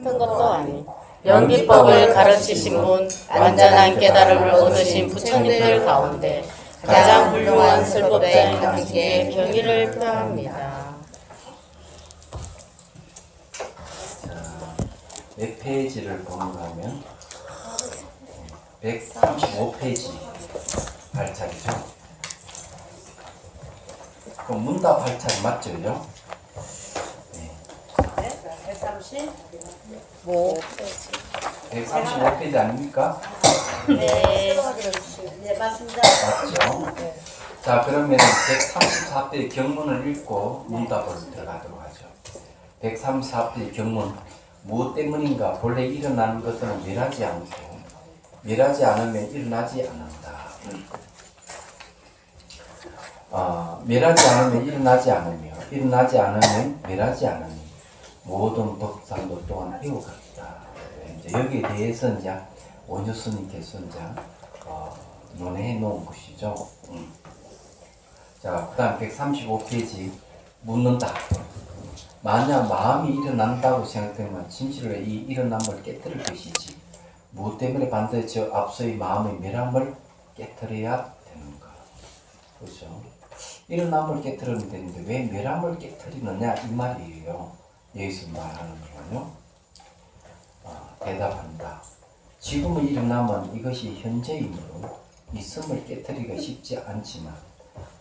같은 것도 아니. 연기법을 가르치신 분, 완전한 깨달음을 얻으신 부처님들 가운데 가장 훌륭한 설법자인 당신께 경의를 표합니다. 몇 페이지를 보는가 하면 135페이지 발차기죠. 그럼 문답 발차기 맞죠? 네. 135페이지 아닙니까? 네. 네, 맞습니다. 맞죠? 자, 그러면 134페이지 경문을 읽고 문답으로 들어가도록 하죠. 134페이지 경문. 무엇 때문인가? 본래 일어나는 것은 멸하지 않고 멸하지 않으면 일어나지 않는다. 멸하지 않으면 일어나지 않으며 일어나지 않으면 멸하지 않으니 모든 법상도 또한 이와같다. 이제 여기에 대해서 이제 원효 스님께서 이제 논해 놓은 것이죠. 자, 그다음 135페이지 묻는다. 만약 마음이 일어난다고 생각되면 진실로 이 일어남을 깨뜨릴 것이지 무엇 때문에 반드시 저 앞서의 마음의 멸함을 깨뜨려야 되는가. 그렇죠? 일어남을 깨뜨리면 되는데 왜 멸함을 깨뜨리느냐 이 말이에요. 여기서 말하는 거는요. 대답한다. 지금의 일어남은 이것이 현재이므로 있음을 깨뜨리기가 쉽지 않지만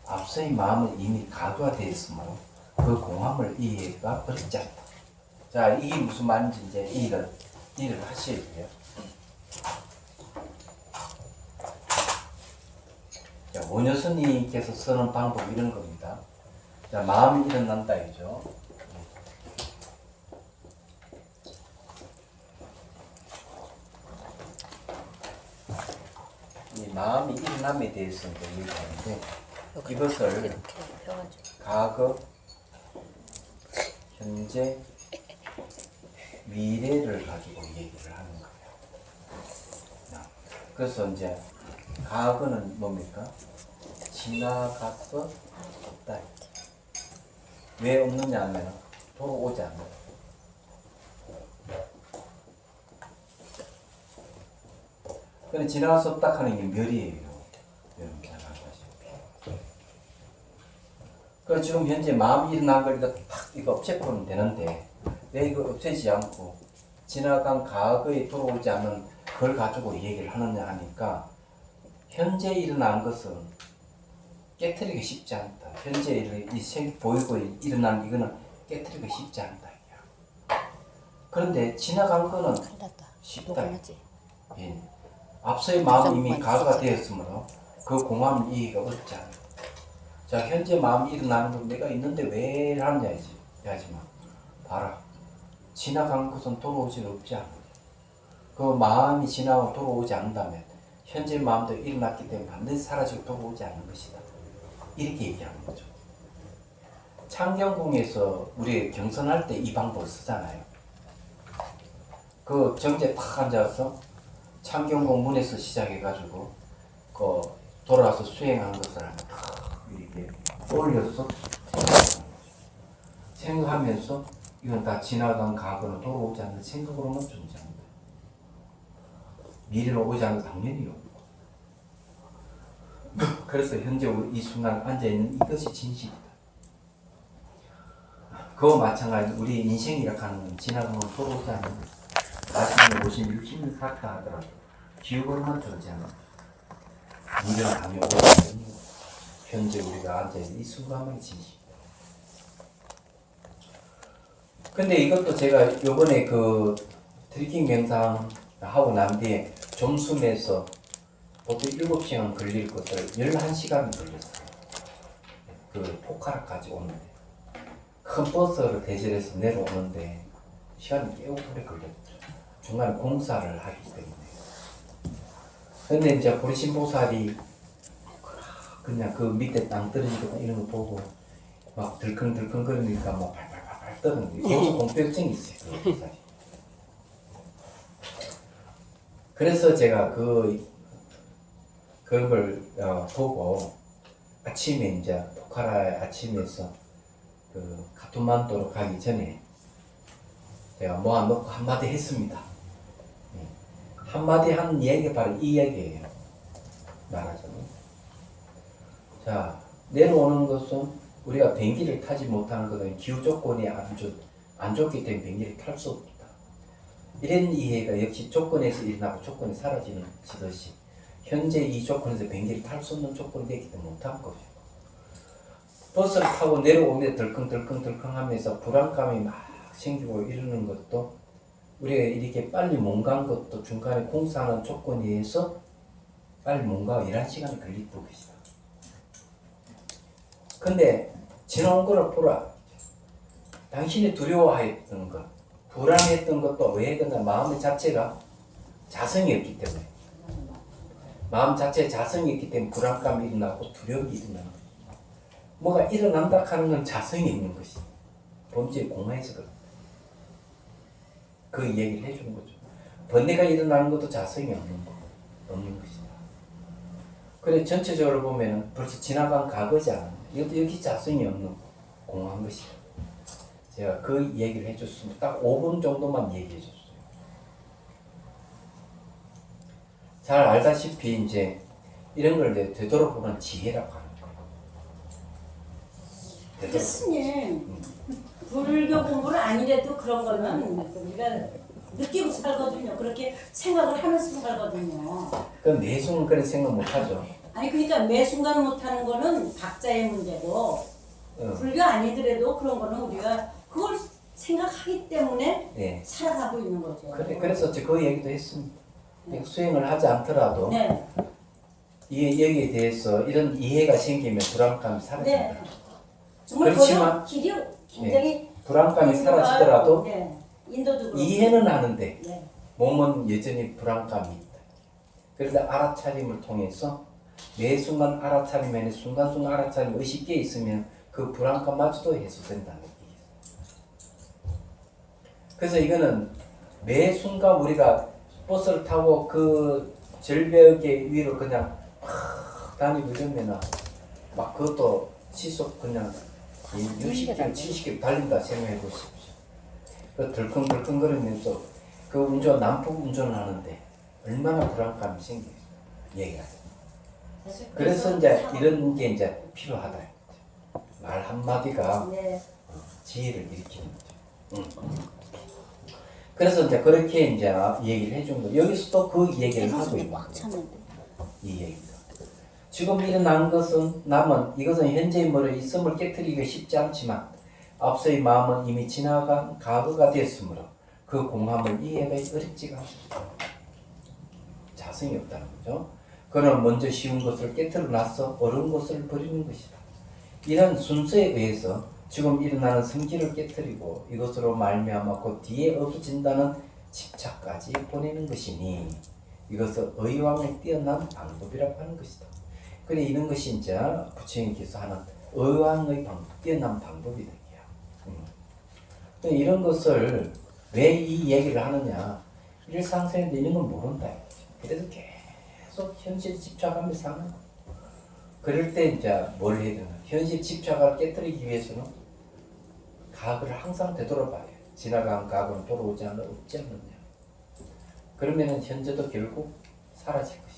앞서의 마음은 이미 가두화되었으므로 그 공함을 이해가 어렵지 않다. 자, 이게 무슨 말인지 이제 이해를 하셔야 돼요. 자, 원효 스님께서 쓰는 방법이 이런 겁니다. 자, 마음이 일어난다 이죠. 이 마음이 일어남에 대해서 이제 얘기하는데 이것을 과거, 현재, 미래를 가지고 얘기를 하는 거예요. 그래서 이제 과거는 뭡니까? 지나갔어? 없다. 왜 없느냐 하면 돌아오지 않아. 근데 지나갈 수 없다 하는 게 멸이에요. 여러분 잘 알다시피. 그래서 지금 현재 마음이 일어난 걸 탁 이거 없애버리면 되는데 왜 이거 없애지 않고 지나간 과거에 돌아오지 않는 그걸 가지고 얘기를 하느냐 하니까 현재 일어난 것은 깨트리기 쉽지 않다. 현재 이 보이고 일어난 이거는 깨트리기 쉽지 않다. 그런데 지나간 거는 쉽다. 예. 앞서의 마음이 이미 가수가 되었으므로 그 공함을 이해가 어렵지 않아. 자, 현재 마음이 일어나는 건 내가 있는데 왜 하느냐지. 하지만 봐라. 지나간 것은 돌아오지 없지 않아. 그 마음이 지나고 돌아오지 않는다면 현재 마음도 일어났기 때문에 반드시 사라지고 돌아오지 않는 것이다. 이렇게 얘기하는 거죠. 창경궁에서 우리 경선할 때 이 방법을 쓰잖아요. 그 정제 탁 앉아서 창경궁 문에서 시작해가지고 그 돌아와서 수행한 것을 이렇게 올려서 생각하면서 이건 다 지나간 과거는 돌아오지 않는 생각으로만 존재합니다. 미래는 오지 않는 당연히 없고. 그래서 현재 이 순간 앉아있는 이것이 진실이다. 그와 마찬가지 우리 인생이라 하는 건 지나간 건 돌아오지 않는 것. 마지막에 오신 60년 살다 하더라도 기억으로만 존재하는 미래는 감이 오지 않는 현재 우리가 앉아있는 이 순간만이 진실이다. 근데 이것도 제가 요번에 그 트리킹 명상 하고 난 뒤에 점수에서 보통 7시간 걸릴 것을 11시간 걸렸어요. 그 포카라까지 오는데 큰 버스를 대절해서 내려오는데 시간이 꽤 오래 걸렸죠. 중간에 공사를 하기 때문에. 근데 이제 보리신보살이 그냥 그 밑에 땅 떨어지고 이런 거 보고 막 들컹들컹 거리니까 뭐 팔팔팔팔 떠는 거예요. 공포증이 있어요. 그래서 제가 그걸 보고 아침에 이제 포카라 아침에서 그 카트만두로 가기 전에 제가 모아놓고 한마디 했습니다. 한마디 한 얘기가 바로 이 얘기예요. 말하자면. 자, 내려오는 것은 우리가 비행기를 타지 못하는 것은 기후 조건이 안 좋기 때문에 비행기를 탈 수 없다. 이런 이해가 역시 조건에서 일어나고 조건이 사라지듯이 현재 이 조건에서 비행기를 탈 수 없는 조건이 되기 때문에 못한 것이고, 버스를 타고 내려오는데 덜컹덜컹 하면서 불안감이 막 생기고 이러는 것도 우리가 이렇게 빨리 못 간 것도 중간에 공사하는 조건에 의해서 빨리 못 가고 일한 시간이 걸렸던 것이다. 근데 지나온 거를 보라. 당신이 두려워했던 것, 불안했던 것도 왜 그러냐? 마음 자체가 자성이 없기 때문에. 마음 자체에 자성이 있기 때문에 불안감이 일어나고 두려움이 일어나는 거예요. 뭐가 일어난다 하는 건 자성이 있는 것이 본질의 공허에서 그렇다. 그 얘기를 해주는 거죠. 번뇌가 일어나는 것도 자성이 없는 것이다. 그래 전체적으로 보면 벌써 지나간 과거잖아. 여기 자성이 없는 공허한 것이다. 제가 그 얘기를 해줬습니다. 딱 5분 정도만 얘기해줬어요. 잘 알다시피 이제 이런 걸 되돌아보는 지혜라고 하는 거예요. 스님, 불교 공부를 아니래도 그런 거는 우리가 느끼고 살거든요. 그렇게 생각을 하면서 살거든요. 그럼 매 순간 그런 생각 못 하죠. 아니 그러니까 매 순간 못하는 거는 각자의 문제고 불교 아니더라도 그런 거는 우리가 그걸 생각하기 때문에 네. 살아가고 있는 거죠. 그래서 그 얘기도 했습니다. 수행을 하지 않더라도 네. 이 얘기에 대해서 이런 이해가 생기면 불안감이 사라진다. 네. 정말 그렇지만 길이 굉장히 불안감이 사라지더라도 네. 인도도 그렇고. 이해는 하는데 네. 몸은 여전히 불안감이 있다. 그래서 알아차림을 통해서 매 순간 알아차리면 순간순간 알아차림 의식에 있으면 그 불안감마저도 해소된다는 얘기예요. 그래서 이거는 매 순간 우리가 버스를 타고 그 절벽의 위로 그냥 팍 다니고 이러면 막 그것도 시속 그냥 60km, 70km 달린다 생각해 보십시오. 그 덜컹덜컹거리면서 그 남북 운전을 하는데 얼마나 불안감이 생겨요. 얘기가. 그래서 이제 이런 게 이제 필요하다. 말 한마디가 네. 지혜를 일으키는 거죠. 그래서 이제 그렇게 이제 얘기를 해준 거. 여기서도 그 얘기를 하고 있는 거예요. 이 얘기가. 지금 일어난 것은 남은 이것은 현재의 머리에 있음을 깨뜨리기가 쉽지 않지만 앞서의 마음은 이미 지나간 과거가 되었으므로 그 공함을 이해하기 어렵지가 않습니다. 자성이 없다는 거죠. 그는 먼저 쉬운 것을 깨뜨려 놔서 어려운 것을 버리는 것이다. 이런 순서에 의해서 지금 일어나는 성질을 깨뜨리고 이것으로 말미암아 그 뒤에 없어진다는 집착까지 보내는 것이니 이것을 의왕의 뛰어난 방법이라고 하는 것이다. 그래 이런 것이 이제 부처님께서 하는 의왕의 뛰어난 방법이 되기야. 이런 것을 왜 이 얘기를 하느냐? 일상생활에 이런 걸 모른다. 그래서 계속 현실 집착하면서 사는 거야. 그럴 때 이제 뭘 해야 되나? 현실 집착을 깨뜨리기 위해서는 과거를 항상 되돌아봐야 해. 지나간 과거는 돌아오지 없지 않느냐. 그러면은 현재도 결국 사라질 것이다.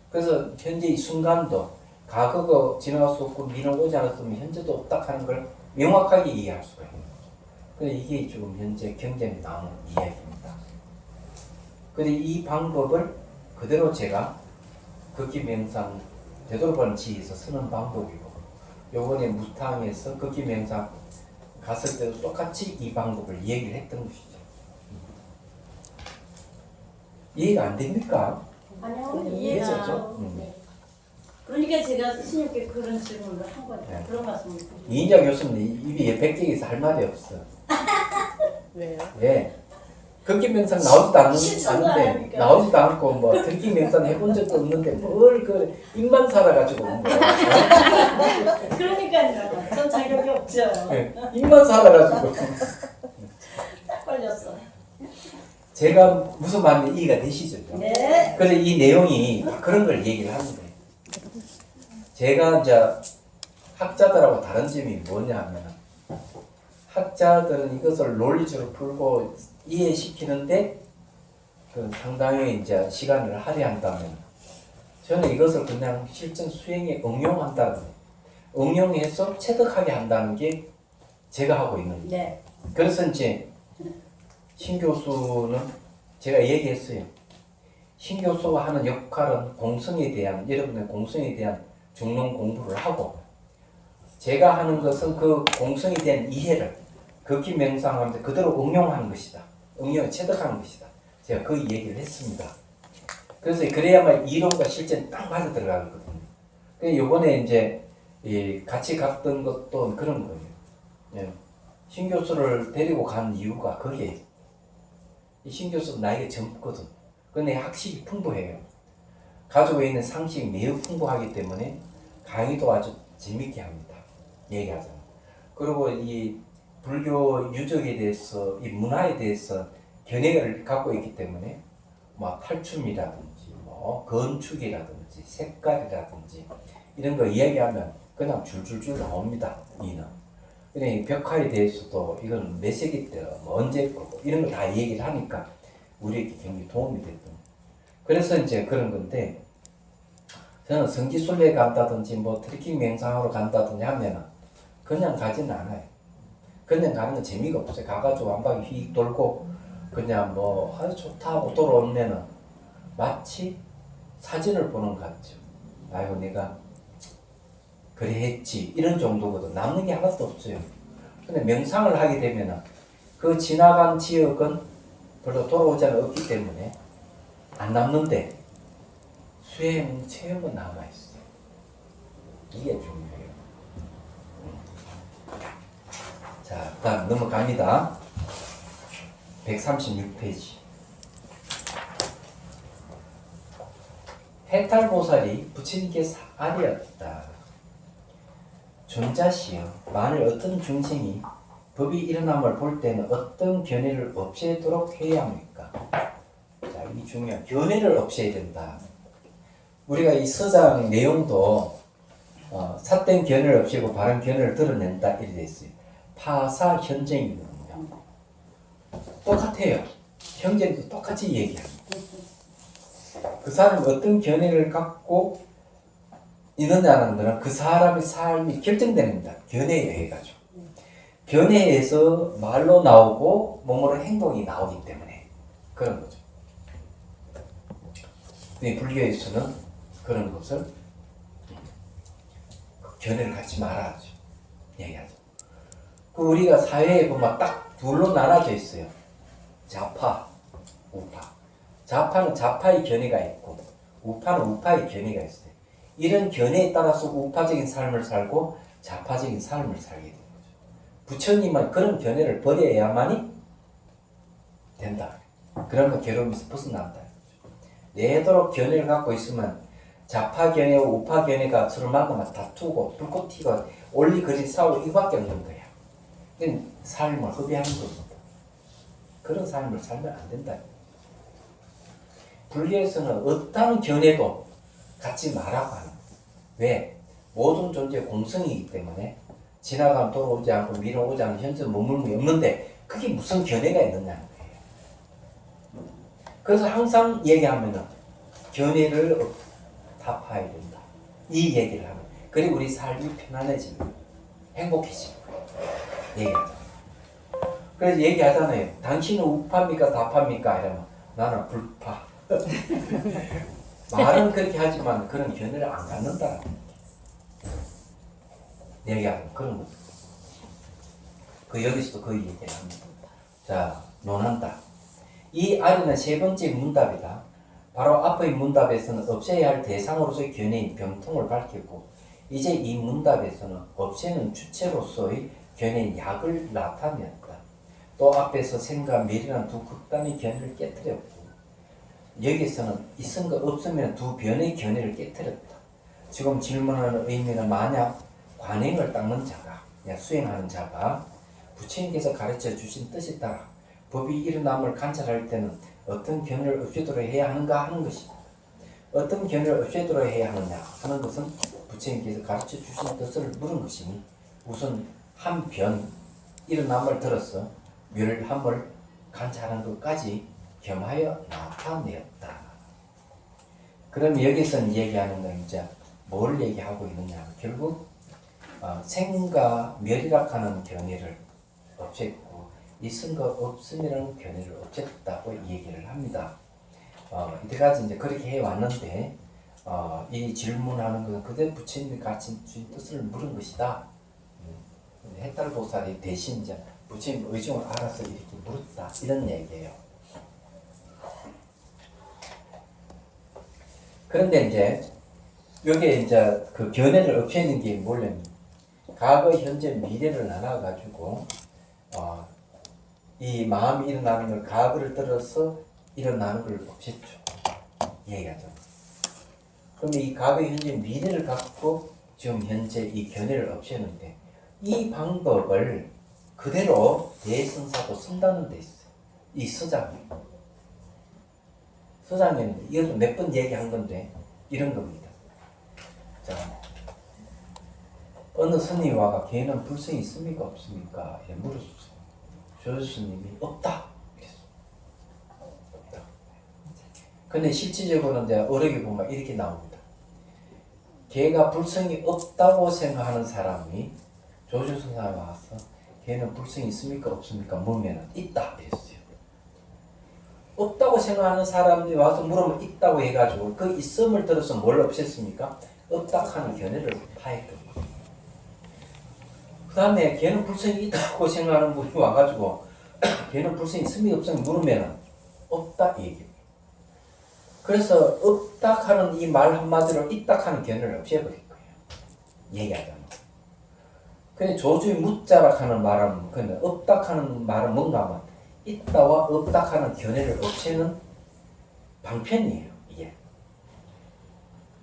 그래서 현재 이 순간도 과거가 지나갈 수 없고 미래는 오지 않았으면 현재도 없다 하는 걸 명확하게 이해할 수가 있는 거죠. 그래서 이게 지금 현재 경전에 나오는 이야기입니다. 그런데 이 방법을 그대로 제가 극기명상 되돌아보는 지에서 쓰는 방법이고 요번에 무탕에서 극기명상 갔을 때도 똑같이 이 방법을 얘기를 했던 것이죠. 이해가 안 됩니까? 아니요, 이해했었죠? 이해가. 그러니까 제가 스님께 그런 질문을 한 거예요. 네. 그런 말씀을. 이인자 교수는 입이 백개에서 할 말이 없어. 왜요? 왜? 극기명상 나오지도 실천도 안 않는데 하니까. 나오지도 않고 뭐 극기명상 해본 적도 없는데 뭘 그 입만 살아가지고 온 거야. 그러니까요. 전 자격이 없죠. 네, 입만 살아가지고 딱 걸렸어. 제가 무슨 말인지 이해가 되시죠? 네. 그래서 이 내용이 그런 걸 얘기를 하는 거예요. 제가 이제 학자들하고 다른 점이 뭐냐면 학자들은 이것을 논리적으로 풀고 이해시키는데 그 상당히 이제 시간을 할애한다면 저는 이것을 그냥 실전 수행에 응용한다는 응용해서 체득하게 한다는 게 제가 하고 있는 거예요. 네. 그래서 이제 신 교수는 제가 얘기했어요. 신 교수가 하는 역할은 공성에 대한 여러분의 공성에 대한 중론 공부를 하고 제가 하는 것은 그 공성에 대한 이해를 극히 명상하면서 그대로 응용하는 것이다. 응용을 체득하는 것이다. 제가 그 얘기를 했습니다. 그래서 그래야만 이론과 실践 딱 맞아 들어가거든요. 그래서 이번에 이제 같이 갔던 것도 그런 거예요. 예. 신 교수를 데리고 간 이유가 그게 이 신 교수는 나이가 젊거든. 근데 학식이 풍부해요. 가지고 있는 상식이 매우 풍부하기 때문에 강의도 아주 재밌게 합니다. 얘기하잖아요. 그리고 이 불교 유적에 대해서 이 문화에 대해서 견해를 갖고 있기 때문에 뭐 탈춤이라든지 뭐 건축이라든지 색깔이라든지 이런 거 이야기하면 그냥 줄줄줄 나옵니다. 이는. 근데 벽화에 대해서도 이건 몇 세기 때 뭐 언제 거고 이런 거 다 얘기를 하니까 우리에게 굉장히 도움이 됐던. 그래서 이제 그런 건데 저는 성지순례 간다든지 뭐 트레킹 명상하러 간다든지 하면은 그냥 가지는 않아요. 그냥 가는 건 재미가 없어요. 가가지고 한 바퀴 휙 돌고 그냥 뭐 아주 좋다 하고 돌아오면은 마치 사진을 보는 것 같죠. 아이고 내가 그래 했지 이런 정도거든. 남는 게 하나도 없어요. 근데 명상을 하게 되면은 그 지나간 지역은 별로 돌아오지 않기 때문에 안 남는데 수행 체험은 남아있어요. 이게 중요해요. 자, 다음 넘어갑니다. 136페이지. 해탈보살이 부처님께서 아뢰었다. 존자시여, 만일 어떤 중생이 법이 일어남을 볼 때는 어떤 견해를 없애도록 해야 합니까? 자, 이 중요한 견해를 없애야 된다. 우리가 이 서장 내용도 삿된 견해를 없애고 바른 견해를 드러낸다 이렇게 돼 있어요. 파사 현쟁이거든요. 똑같아요. 형제도 똑같이 얘기합니다. 그 사람이 어떤 견해를 갖고 있느냐는 것은 그 사람의 삶이 결정됩니다. 견해에 의해 가지고. 견해에서 말로 나오고 몸으로 행동이 나오기 때문에 그런 거죠. 불교에서는 그런 것을 견해를 갖지 말아야죠. 얘기하죠. 그 우리가 사회에 보면 딱 둘로 나눠져 있어요. 좌파, 우파. 좌파는 좌파의 견해가 있고 우파는 우파의 견해가 있어요. 이런 견해에 따라서 우파적인 삶을 살고 좌파적인 삶을 살게 되는 거죠. 부처님은 그런 견해를 버려야만이 된다. 그러면 괴로움에서 벗어난다. 내도록 견해를 갖고 있으면 좌파 견해와 우파 견해가 서로 만나면 다투고 불꽃 튀고 올리거리 싸우고 이밖에 없는 거야. 삶을 허비하는 겁니다. 그런 삶을 살면 안 된다. 불교에서는 어떤 견해도 갖지 말라고 하는 거예요. 왜? 모든 존재의 공성이기 때문에 지나가면 돌아오지 않고 미래 오지 않는 현재 머물므이 없는데 그게 무슨 견해가 있느냐는 거예요. 그래서 항상 얘기하면은 견해를 다 파야 된다. 이 얘기를 하면 그리고 우리 삶이 편안해지는 거예요. 행복해지는 거예요. 얘기하잖아요. 그래서 얘기하잖아요. 당신은 우파입니까? 다파입니까? 이러면 나는 불파. 말은 그렇게 하지만 그런 견해를 안 갖는다는 얘기하는 그런 거죠. 그 여기서도 그 얘기를 합니다. 자, 논한다. 이 아래는 세 번째 문답이다. 바로 앞의 문답에서는 없애야 할 대상으로서의 견해인 병통을 밝혔고 이제 이 문답에서는 없애는 주체로서의 견해인 약을 나타냈다. 또 앞에서 생과 미래라는 두 극단의 견해를 깨뜨렸고 여기서는 있음과 없음이라는 두 변의 견해를 깨뜨렸다. 지금 질문하는 의미는 만약 관행을 닦는 자가 수행하는 자가 부처님께서 가르쳐 주신 뜻에 따라 법이 일어남을 관찰할 때는 어떤 견해를 없애도록 해야 하는가 하는 것이다. 어떤 견해를 없애도록 해야 하느냐 하는 것은 부처님께서 가르쳐 주신 뜻을 물은 것이니 우선 한 변, 일어남을 들어서 멸함을 관찰한 것까지 겸하여 나타내었다. 그럼 여기서 얘기하는 건 이제 뭘 얘기하고 있느냐? 결국 생과 멸이라 하는 견해를 없앴고 있음과 없음이라는 견해를 없앴다고 얘기를 합니다. 이때까지 이제 그렇게 해왔는데 이 질문하는 것은 그대 부처님이 가진 주인 뜻을 물은 것이다. 해탈보살이 대신 이제 부처님 의중을 알아서 이렇게 물었다 이런 얘기예요. 그런데 이제 여기에 이제 그 견해를 없애는 게 뭐냐면 과거, 현재, 미래를 나눠가지고 이 마음이 일어나는 걸 과거를 들어서 일어나는 걸 없앴죠. 얘기하죠. 그러면 이 과거, 현재, 미래를 갖고 지금 현재 이 견해를 없애는데 이 방법을 그대로 대승사도 쓴다는 데 있어요. 이 서장에. 서장에는 이것도 몇 번 얘기한 건데 이런 겁니다. 자, 어느 스님이 와가 걔는 불성이 있습니까 없습니까? 이렇게 물었어요. 조 스님이 없다. 그랬어요. 없다. 근데 실질적으로는 이제 어록에 보면 이렇게 나옵니다. 걔가 불성이 없다고 생각하는 사람이 조주승사에 와서 걔는 불성이 있습니까 없습니까? 물으면 있다. 이랬어요. 없다고 생각하는 사람이 와서 물으면 있다고 해가지고 그 있음을 들어서 뭘 없앴습니까? 없다 하는 견해를 파했던 거예요. 그 다음에 걔는 불성이 있다고 생각하는 분이 와가지고 걔는 불성이 있습니까 없습니까? 물으면 없다 얘기해요. 그래서 없다 하는 이 말 한마디로 있다 하는 견해를 없애버릴 거예요. 얘기하자면. 근데 조주의 묻자라 하는 말은 근데 없다 하는 말은 뭔가 하면 있다와 없다 하는 견해를 없애는 방편이에요. 이게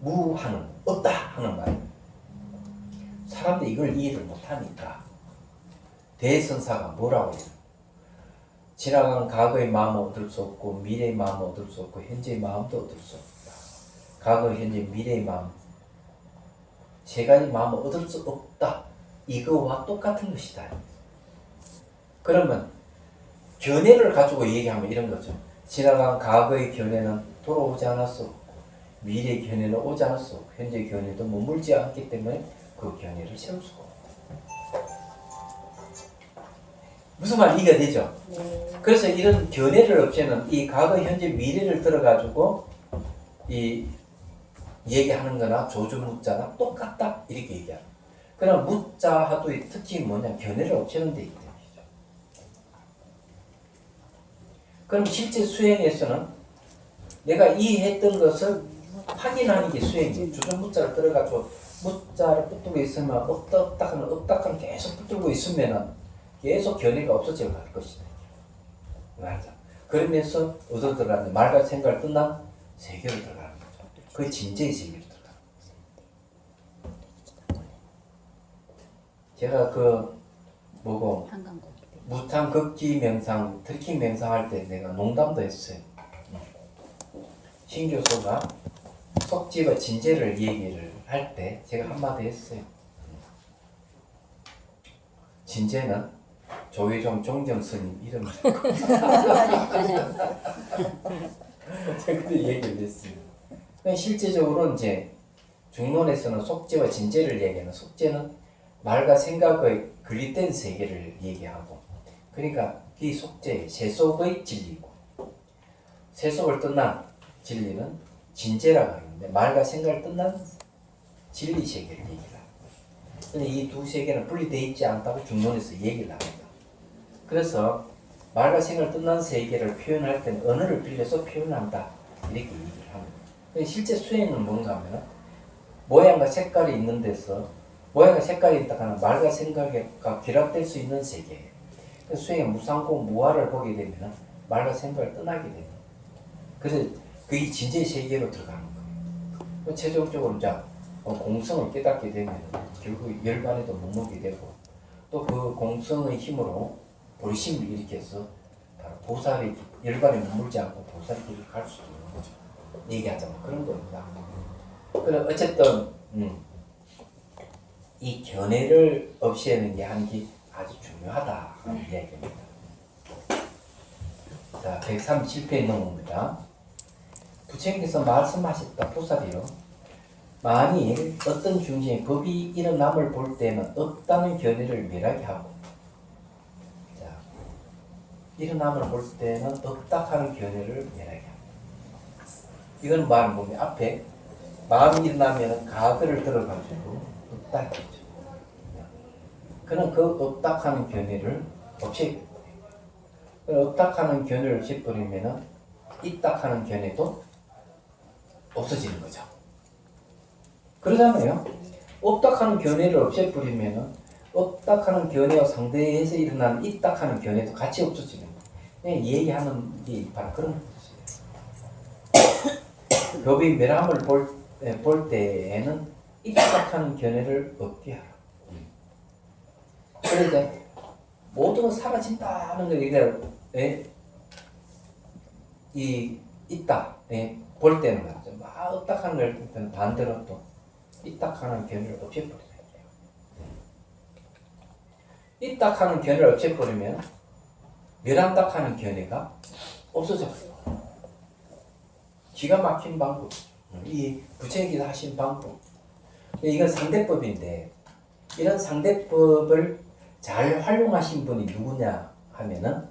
무하는 없다 하는 말. 사람들이 이걸 이해를 못하니까 대선사가 뭐라고 해요? 지나간 과거의 마음을 얻을 수 없고 미래의 마음을 얻을 수 없고 현재의 마음도 얻을 수 없다. 과거, 현재, 미래의 마음 세 가지 마음을 얻을 수 없다. 이거와 똑같은 것이다. 그러면 견해를 가지고 얘기하면 이런 거죠. 지나간 과거의 견해는 돌아오지 않았었고 미래의 견해는 오지 않았었고 현재의 견해도 머물지 않기 때문에 그 견해를 세울 수가 없고 무슨 말 이해가 되죠? 그래서 이런 견해를 없애는 이 과거, 현재, 미래를 들어가지고 이 얘기하는 거나 조주묻자나 똑같다 이렇게 얘기합니다. 그럼 묻자하도의 특징이 뭐냐? 견해를 없애는 데 있다. 그럼 실제 수행에서는 내가 이해했던 것을 확인하는 게 수행이에요. 주전묻자를 들어가지고 묻자를 붙들고 있으면 없다 하면 없다 하면 계속 붙들고 있으면 계속 견해가 없어져 갈 것이다. 맞아. 그러면서 어디로 들어가는 말과 생각을 끝난 세계로 들어가는 거죠. 그게 진재의 세계로 들어가는 거죠. 제가 그 뭐고 무탕 극기 명상, 트리킹 명상할 때 내가 농담도 했어요. 신 교수가 속지와 진재를 얘기를 할 때 제가 한마디 했어요. 진재는 조회종 종경 스님 이름을 제가 그때 얘기를 했어요. 실제적으로 이제 중론에서는 속죄와 진재를 얘기하는 속죄는 말과 생각의 분리된 세계를 얘기하고 그러니까 이 속죄의 세속의 진리고 세속을 떠난 진리는 진재라고 하는데 말과 생각을 떠난 진리 세계를 얘기를 합니다. 근데 이 두 세계는 분리되어 있지 않다고 중론에서 얘기를 합니다. 그래서 말과 생각을 떠난 세계를 표현할 때는 언어를 빌려서 표현한다 이렇게 얘기를 합니다. 근데 실제 수행은 뭔가 하면 모양과 색깔이 있는 데서 모양과 색깔이 있다 하면 말과 생각과 결합될 수 있는 세계예요. 수행의 무상고 무아를 보게 되면 말과 생각을 떠나게 돼요. 그래서 그게 진재의 세계로 들어가는 거예요. 최종적으로 공성을 깨닫게 되면 결국 열반에도 머물게 되고 또 그 공성의 힘으로 보리심을 일으켜서 보살의 열반에 머물지 않고 보살의 길을 갈 수 있는 거죠. 얘기하자면 그런 겁니다. 그럼 어쨌든 이 견해를 없애는 게 한 게 아주 중요하다 하는 이야기입니다. 자, 137페이지 넘어옵니다. 부처님께서 말씀하셨다. 보살이요. 만일 어떤 중생이 법이 일어남을 볼 때는 없다는 견해를 멸하게 하고, 자, 일어남을 볼 때는 없다 하는 견해를 멸하게 하고, 이건 말은 뭐냐? 앞에 마음이 일어나면 가거를 들어가지고 없다 했죠. 그는 그 없다 하는 견해를 없애버려요. 없다 하는 견해를 없애버리면 있다 하는 견해도 없어지는 거죠. 그러잖아요. 없다 하는 견해를 없애버리면 없다 하는 견해와 상대해서 일어나는 있다 하는 견해도 같이 없어지는 거예요. 그냥 얘기하는 게 바로 그런 것이에요. 법이 멸함을 볼 때에는 있다 하는 견해를 없게 하라. 그래서 모든 건 사라진다는 걸 이 있다 볼 때는 말이죠. 막 없다 하는 걸 볼 때는 반대로 또 있다 하는 견해를 없애버려야 돼요. 있다 하는 견해를 없애버리면 멸한다 하는 견해가 없어져요. 기가 막힌 방법. 이 부처님께서 하신 방법. 이건 상대법인데 이런 상대법을 잘 활용하신 분이 누구냐 하면은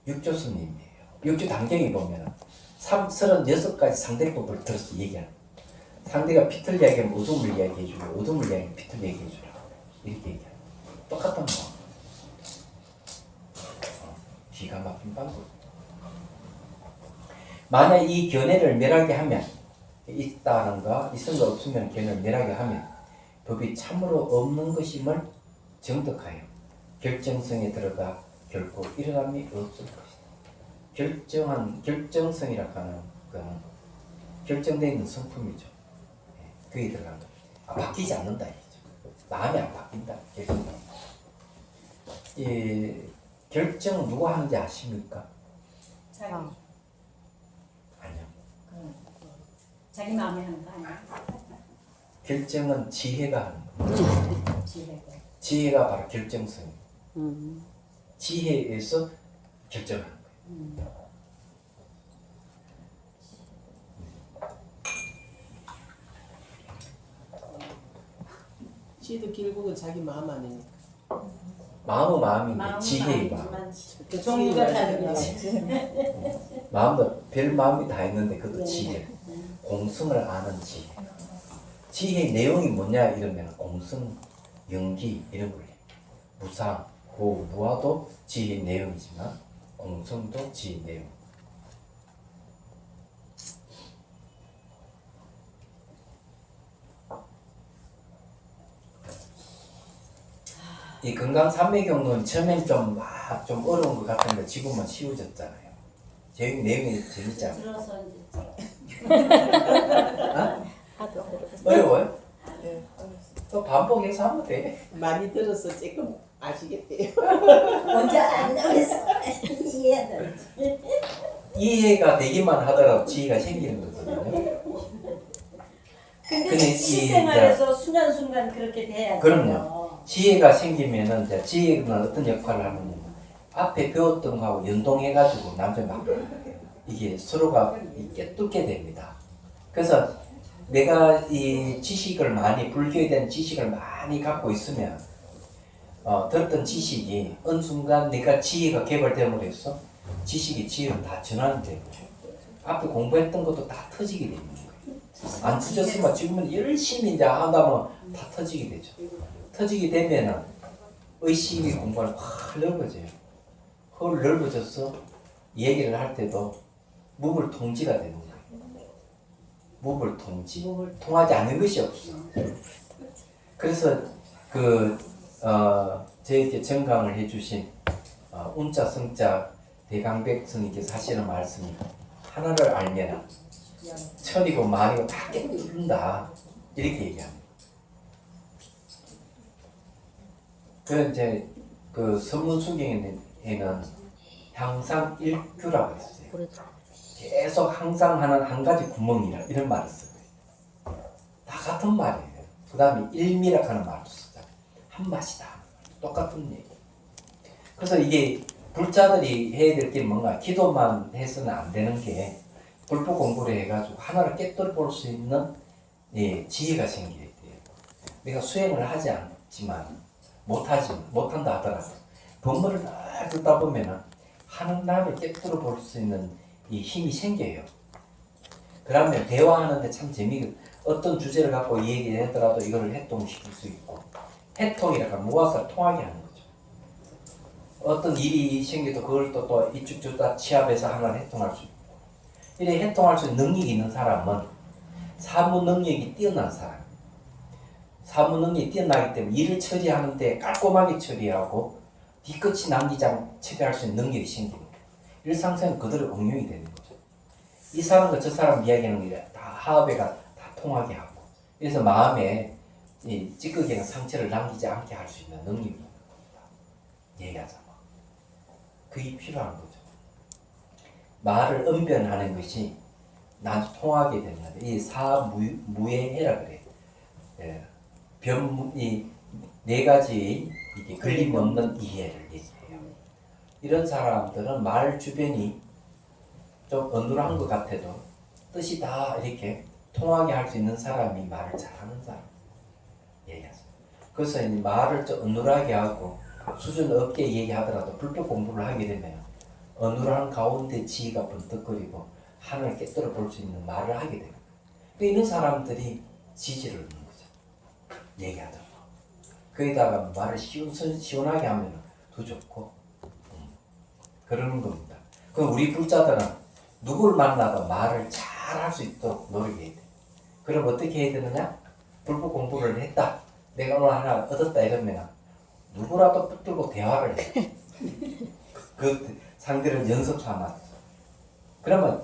육조스님이에요. 육조 단경에 보면은 36가지 상대법을 들어서 얘기하는. 상대가 피틀 이야기하면 어둠을 이야기해주고 어둠을 이야기하면 피틀 얘기해주라. 이렇게 얘기하는. 똑같은 거. 기가 막힌 방법. 만약 이 견해를 멸하게 하면 있다는 거, 있은 거 없으면 견해를 멸하게 하면 법이 참으로 없는 것임을 정득하여 결정성에 들어가 결코 일어남이 없을 것이다. 결정성이라 하는 것은 결정되어 있는 성품이죠. 그게 들어간 거. 바뀌지 않는다 이죠. 마음이 안 바뀐다. 이 결정 누가 하는지 아십니까? 자기. 아니요. 자기 마음에 하는 거 아니야? 결정은 지혜가 하는 거예요. 지혜가 바로 결정성이에요. 지혜에서 결정하는 거예요. 지도 결국은 자기 마음 아닙니까? 마음은 마음인데 지혜의 마음. 종이가 다른 거지. 마음도 별 마음이 다 있는데 그것도 지혜. 공성을 아는 지혜. 지혜의 내용이 뭐냐 이러면 공성, 연기 이런 거예요. 무상, 고, 무화도 지혜의 내용이지만 공성도 지혜의 내용. 이 건강산매경은 처음엔 좀 어려운 것 같은데 지금은 쉬워졌잖아요. 제일 내용이 재밌잖아요. 들어서 이제 어려워요? 네. 또 반복해서 하면 돼. 많이 들어서 조금 아시겠대요. 먼저 안 나와서 이해는. 이해가 되기만 하더라도 지혜가 생기는 거거든요. 근데 실생활에서 순간순간 그렇게 돼야 그럼요. 지혜가 생기면은 이제 지혜는 어떤 역할을 하느냐. 앞에 배웠던 거하고 연동해가지고 나중에 막 이게 서로가 깨뚫게 됩니다. 그래서 내가 이 지식을 많이, 불교에 대한 지식을 많이 갖고 있으면 들었던 지식이 어느 순간 내가 지혜가 개발됨으로 해서 지식이 지혜로 다 전환되고 앞에 공부했던 것도 다 터지게 됩니다. 안 터졌으면 지금은 열심히 이제 한다면 다 터지게 되죠. 터지게 되면은 의식의 공간이 확 넓어져요. 확 넓어져서 얘기를 할 때도 무불통지가 되는 거예요. 무불통지. 통하지 않는 것이 없어. 그래서 저에게 정강을 해주신 운자 성자 대강백 스님께서 하시는 말씀이 하나를 알면 천이고 만이고 다 깨닫는다 이렇게 얘기합니다. 그 이제 그 선문수경에는 항상 일규라고 했어요. 계속 항상 하는 한 가지 구멍이라 이런 말을 써요. 다 같은 말이에요. 그 다음에 일미락 하는 말을 쓰자. 한 맛이다. 똑같은 얘기. 그래서 이게 불자들이 해야 될 게 뭔가 기도만 해서는 안 되는 게 불법 공부를 해가지고 하나를 깨뜨려 볼 수 있는 지혜가 생겨야 돼요. 내가 수행을 하지 않지만 못한다 하더라도 법문을 다 듣다 보면은 하나를 깨뜨려 볼 수 있는 이 힘이 생겨요. 그러면 대화하는데 참 재미가 어떤 주제를 갖고 얘기를 하더라도 이거를 해통시킬 수 있고 해통이라고 무엇을 통하게 하는 거죠. 어떤 일이 생겨도 그걸 또 이쪽 저쪽 취합해서 하나를 해통할 수 있고 이렇게 해통할 수 있는 능력이 있는 사람은 사무 능력이 뛰어난 사람 사무 능력이 뛰어나기 때문에 일을 처리하는데 깔끔하게 처리하고 뒤끝이 남기지 않고 처리할 수 있는 능력이 생기는 거예요. 일상생활 그대로 응용이 되는 거죠. 이 사람과 저 사람 이야기하는 게 다 화합에가 다 통하게 하고 그래서 마음에 이 찌꺼기나 상처를 남기지 않게 할 수 있는 능력이 있는 겁니다. 얘기하자면 그게 필요한 거죠. 말을 언변하는 것이 나도 통하게 되는 거예요. 이 사무예해라 그래. 예. 이 네 가지 이게 걸림없는 이해를 얘기해요. 이런 사람들은 말 주변이 좀 어눌한 것 같아도 뜻이 다 이렇게 통하게 할 수 있는 사람이 말을 잘하는 사람 얘기하죠. 그래서 이 말을 좀 어눌하게 하고 수준 없게 얘기하더라도 불법 공부를 하게 되면 어눌한 가운데 지혜가 번뜩거리고 하늘을 깨뜨려 볼 수 있는 말을 하게 됩니다. 이런 사람들이 지지를 얻는 거죠. 얘기하다가 거기다가 말을 시원하게 하면 더 좋고 그러는 겁니다. 그럼 우리 불자들은 누굴 만나도 말을 잘 할 수 있도록 노력해야 돼. 그럼 어떻게 해야 되느냐? 불법 공부를 했다. 내가 오늘 하나 얻었다 이러면 누구라도 붙들고 대화를 해. 그 상대를 연습 삼아. 그러면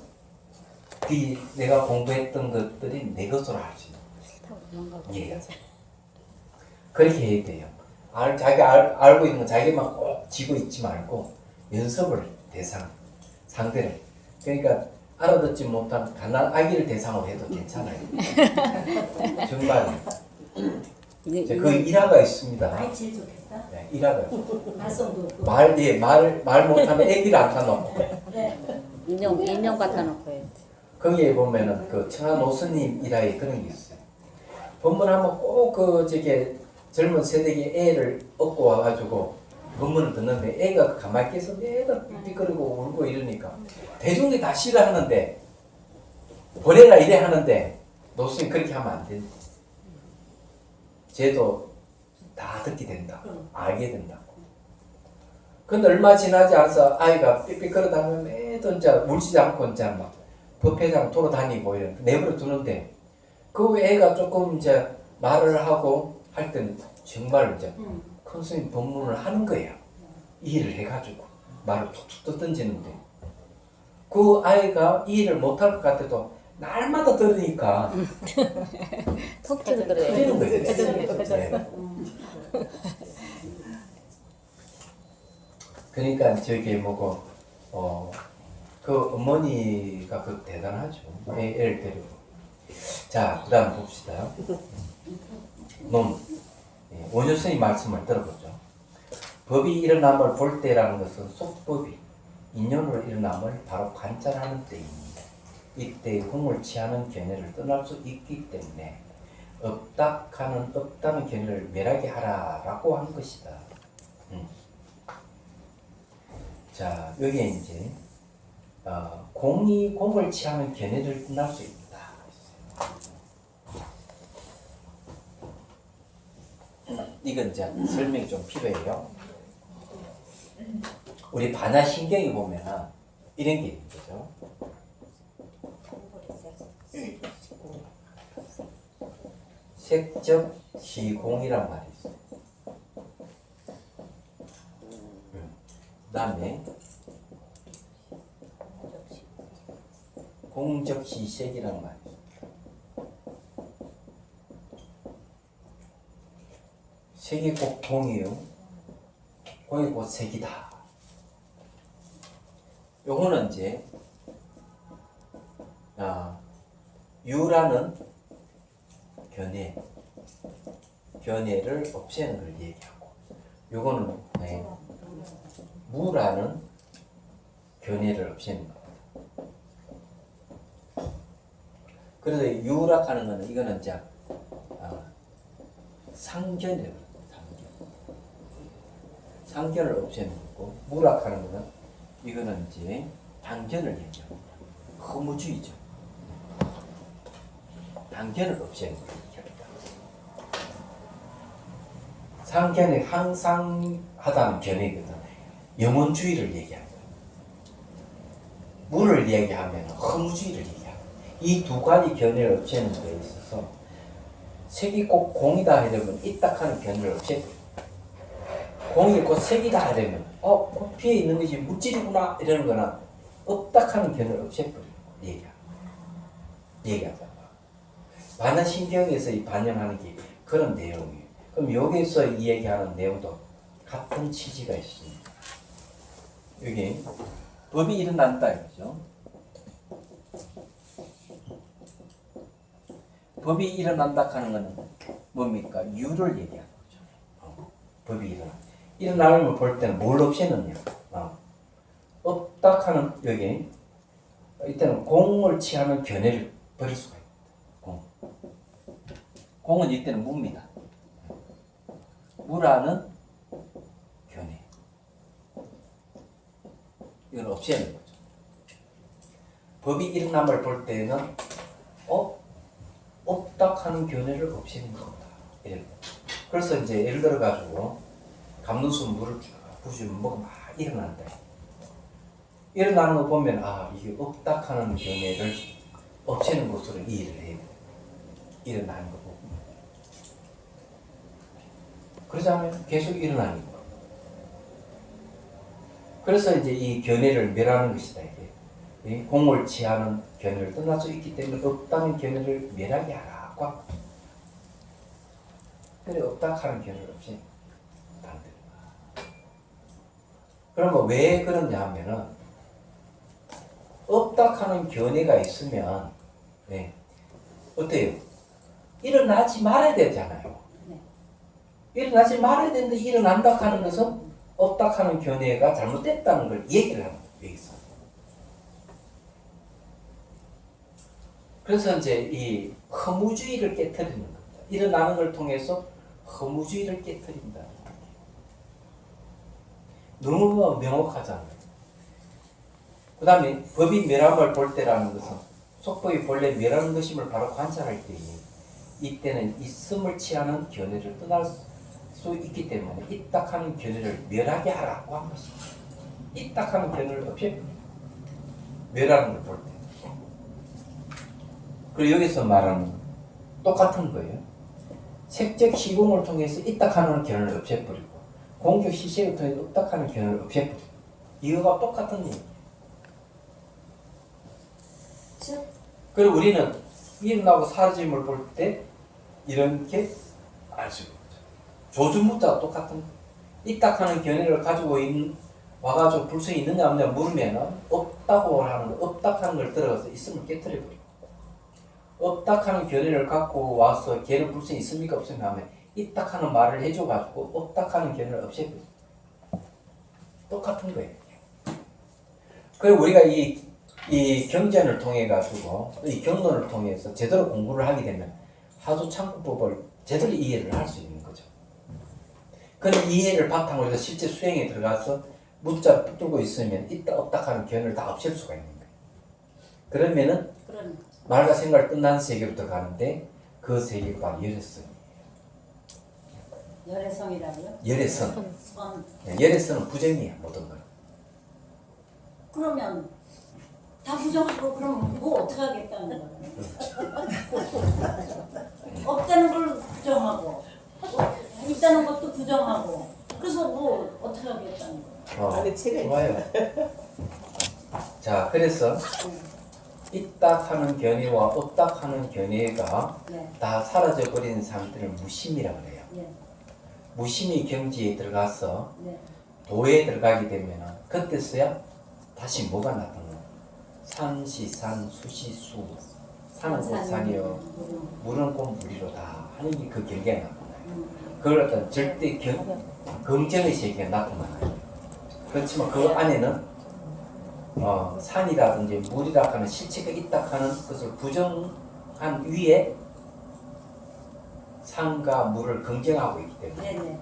그 내가 공부했던 것들이 내 것으로 할 수 있는 거예요. 예. 그렇게 해야 돼요. 알고 있는 건 자기만 꼭 쥐고 있지 말고 연습을 상대를. 그러니까 알아듣지 못한 가난 아기를 대상으로 해도 괜찮아요. 정말. 그 일화가 있습니다. 아이 제일 좋겠다. 네, 일화가 있어요. 발성도 없고. 말 못하면 애기를 안 타놓고. 네. 인형 갖다 놓고 해요. 거기에 보면은 그 청한 오스님 일화에 그런 게 있어요. 법문하면 꼭 젊은 세대의 애를 얻고 와가지고 법문을 듣는데 애가 가만히 있어서 매달 삐삐거리고 울고 이러니까 대중들이 다 싫어하는데 보내라 이래 하는데 노스님 그렇게 하면 안 된다. 쟤도 다 듣게 된다. 알게 된다고. 근데 얼마 지나지 않아서 아이가 삐삐거리다면 매도 이제 물지 않고 이제 막 법회장 돌아다니고 이런 내버려 두는데 그 애가 조금 이제 말을 하고 할 때는 정말 이제 큰 스님 법문을 하는 거예요. 이해를 해가지고 말을 툭툭 던지는데 그 아이가 이해를 못할 것 같아도 날마다 들으니까 톡 튀는 그래. 터지는 거예요. 네. 그러니까 저기 뭐고 그 어머니가 그 대단하죠. 애를 데리고. 자, 그다음 봅시다. 원효 스님 말씀을 들어보죠. 법이 일어남을 볼 때라는 것은 속법이 인연으로 일어남을 바로 관찰하는 때입니다. 이때 hum을 취하는 견해를 떠날 수 있기 때문에 없다는 견해를 멸하게 하라라고 한 것이다. 자, 여기에 이제 공을 취하는 견해를 떠날 수 있다. 이건 이제 설명이 좀 필요해요. 우리 반야신경에 보면은 이런 게 있는 거죠. 색적 시공이란 말이 있어요. 그 다음에 공적 시색이란 말이 있어요. 색이 꼭 공이에요. 공이 곧 색이다. 요거는 이제 유라는 견해를 없애는 걸 얘기하고 요거는 네. 무라는 견해를 없애는 겁니다. 그래서 유락하는 거는 이거는 이제 상견이라고 합니다. 상견을 없애는 거고, 무락하는 거는 이거는 이제 단견을 얘기합니다. 허무주의죠. 단견을 없애는 거예요. 상견이 항상 하다는 견해거든. 영원주의를 얘기합니다. 무를 얘기하면 허무주의를 얘기합니다. 이 두 가지 견해를 없애는 데 있어서 색이 꼭 공이다 하려면 이딱하는 견해를 없애고, 공이 곧 색이다 하려면 꽃피에 있는 것이 물질이구나 이러는 거는 없딱하는 견해를 없애버리고 얘기하자. 반야신경에서 이 반영하는 게 그런 내용이에요. 그럼 여기서 이 얘기하는 내용도 같은 취지가 있습니다. 여기 법이 일어난다 이거죠. 법이 일어난다 하는 것은 뭡니까? 유를 얘기하는 거죠. 법이 일어나는 볼 때는 뭘 없애느냐? 없다 하는 여기 이때는 공을 취하는 견해를 버릴 수가 있다. 공은 이때는 무입니다. 무라는 견해. 이걸 없애는 거죠. 법이 일어남을 볼 때는 없다 하는 견해를 없애는 겁니다. 그래서 이제 예를 들어 가지고 감누수 물을 쭉 부으면 뭐가 막 일어난다. 일어나는 거 보면 이게 없다 하는 견해를 없애는 것으로 이해를 해요. 일어나는 거 보고. 그러자면 계속 일어나는 거. 그래서 이제 이 견해를 멸하는 것이다. 이게 공을 취하는 견해를 떠날 수 있기 때문에 없다는 견해를 멸하게 하라고. 그래 없다 하는 견해를 없이 반대로. 그러면 왜 그러냐 하면은 없다 하는 견해가 있으면 어때요? 일어나지 말아야 되잖아요. 일어나지 말아야 되는데 일어난다 하는 것은 없다 하는 견해가 잘못됐다는 걸 얘기를 하는 거예요. 여기서. 그래서 이제 이 허무주의를 깨트리는 겁니다. 일어나는 걸 통해서 허무주의를 깨트린다. 너무 명확하잖아요. 그 다음에 법이 멸함을 볼 때라는 것은 속법이 본래 멸하는 것임을 바로 관찰할 때에 이때는 있음을 취하는 견해를 떠날 수 있기 때문에 이딱하는 견해를 멸하게 하라고 한 것입니다. 이딱하는 견해를 없애버려. 멸하는 걸 볼 때. 그리고 여기서 말하는 똑같은 거예요. 색적 시공을 통해서 이딱하는 견해를 없애버리고 공적 시식을 통해서 이딱하는 견해를 없애버리고 이거가 똑같은 얘기예요. 그리고 우리는 일어나고 사라짐을 볼 때 이런 게 알 수가 있죠. 조주무자가 똑같은 거예요. 이딱하는 견해를 가지고 와가지고 불성이 있느냐 없느냐 물으면 없다고 하는 거, 없다하는 걸 들어가서 있음을 깨뜨려버리고 없다하는 견해를 갖고 와서 걔는 불성이 있습니까 없습니까 하면 있다하는 말을 해줘가지고 없다하는 견해를 없애버려요. 똑같은 거예요. 그리고 우리가 이 경전을 통해 가지고 이 경론을 통해서 제대로 공부를 하게 되면 하두창구법을 제대로 이해를 할 수 있는 거죠. 그런 이해를 바탕으로 해서 실제 수행에 들어가서 문자를 붙들고 있으면 있다 없다 하는 견해를 다 없앨 수가 있는 거예요. 그러면은 말과 생각을 끝난 세계부터 가는데 그 세계가 열애성이에요. 열애성이라고요? 열애성. 선. 열애성은 부정이에요. 모든 걸. 그러면 다 부정하고 그럼 뭐 어떻게 하겠다는 거예요? 없다는 걸 부정하고 있다는 것도 부정하고 그래서 뭐 어떻게 하겠다는 거예요? 안에 책이 좋아요. 자, 그래서 있다 하는 견해와 없다 하는 견해가 다 사라져버리는 상태를 무심이라고 해요. 무심이 경지에 들어가서 도에 들어가게 되면 그때서야 다시 뭐가 나타나요? 산시산 수시수 산은 곧 산이요 물은 곧 물이로다 하는 게 그 경계가 나타나요. 그걸 어떤 절대 긍정의 세계가 나타나요. 그렇지만 그 안에는 산이라든지 물이라 하는 실체가 있다 하는 것을 부정한 위에 산과 물을 긍정하고 있기 때문에 네네.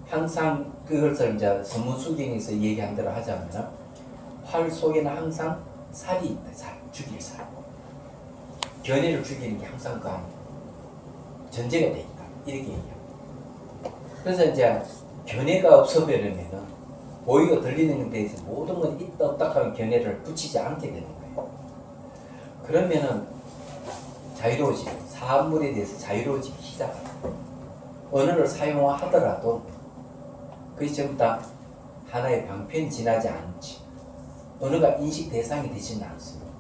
항상 그것을 이제 서문수경에서 얘기한 대로 하자면 활 속에는 항상 살이 있다. 죽일 살. 견해를 죽이는 게 항상 그 안에 전제가 돼 있다. 이렇게 얘기합니다. 그래서 이제 견해가 없어버리면은 보이고 들리는 데 대해서 모든 건 있다 없다 하면 견해를 붙이지 않게 되는 거예요. 그러면은 자유로워지고 사물에 대해서 자유로워지기 시작합니다. 언어를 사용하더라도 그것이 전부 다 하나의 방편이 지나지 않지. 언어가 인식 대상이 되지는 않습니다.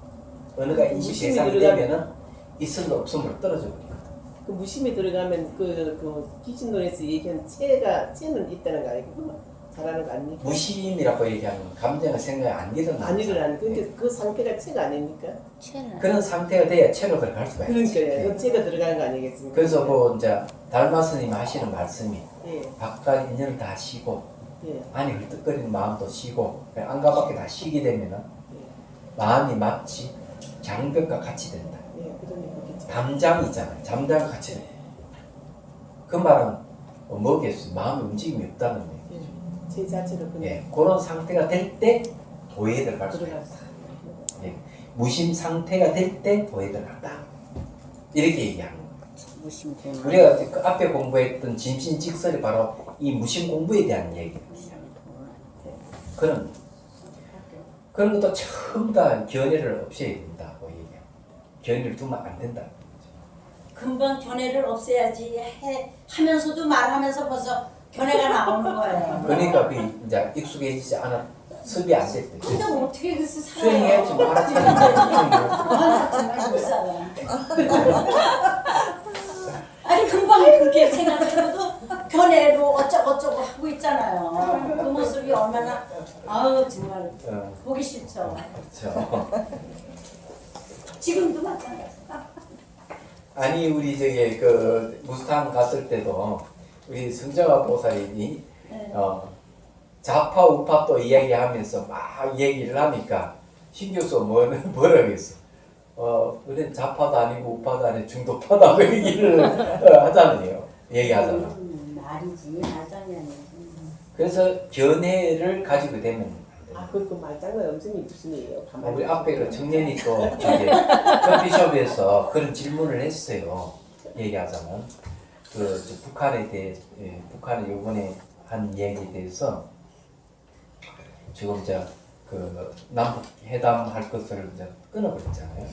언어가 인식 무심히 대상이 들어가- 되면은 있을 없음을 떨어져 버립니다. 그 무심히 들어가면 그 기진론에서 얘기한 체는 있다는 거 아니고 잘하는 거 아닙니까? 무심이라고 얘기하면 감정의 생각이 안 일어나는 안 일어나는 상태. 근데 그 상태가 체가 아닙니까? 그런 상태가 돼야 체로 들어갈 수가 있지. 그러니까요. 그 체가 들어가는 거 아니겠습니까? 그래서 뭐 이제 달마스님 하시는 말씀이 예, 바깥 인연을 다 쉬고 예, 안에 흘떡거리는 마음도 쉬고 안과 밖에 다 쉬게 되면은 예, 마음이 마치 장벽과 같이 된다. 예, 그러니 그게 담장이잖아요. 잠장과 같이 된다. 그 말은 뭐겠어요? 마음의 움직임이 없다는 얘기죠. 제 자체로 그냥 예, 그런 상태가 될 때 도에 들어갈 수가 들어갈 있다. 수. 예, 무심 상태가 될 때 도에 들어간다. 이렇게 얘기하는 거예요. 무심되는 우리가 그 앞에 공부했던 진신직설이 바로 이 무심 공부에 대한 얘기입니다. 그런 것도 전부 다 견해를 없애야 된다고 얘기해요. 견해를 두면 안 된다. 금방 견해를 없애야지 하면서도 말하면서 벌써 견해가 나오는 거예요. 그러니까 그 이제 익숙해지지 않아 습이 안 됐대. 근데 어떻게 그래서 수행해야지 뭐 알아서. 아, 정말 불쌍해. 아니 금방 그렇게 생각해도 견해로 어쩌고저쩌고 하고 있잖아요. 그 모습이 얼마나 아우 정말 보기 싫죠. 그렇죠. 지금도 마찬가지. 아니 우리 저기 그 무스탕 갔을 때도 우리 성정아 보살님이 네. 좌파 우파 또 이야기하면서 막 얘기를 하니까 신교수 뭐라고 했어? 우리는 좌파도 아니고 우파도 아니고 중도파다고 얘기를 하잖아요. 얘기하잖아. 말이지 말장난이. 그래서 견해를 가지고 되면 안 돼요. 그 말장난 엄청 무슨 얘기예요? 가만히 우리 앞에 그 청년이 또 저기 커피숍에서 그런 질문을 했어요. 얘기하자면 저 북한에 대해 북한이 이번에 한 이야기에 대해서 지금 이제 그 남북 회담 할 것을 이제 끊어버렸잖아요.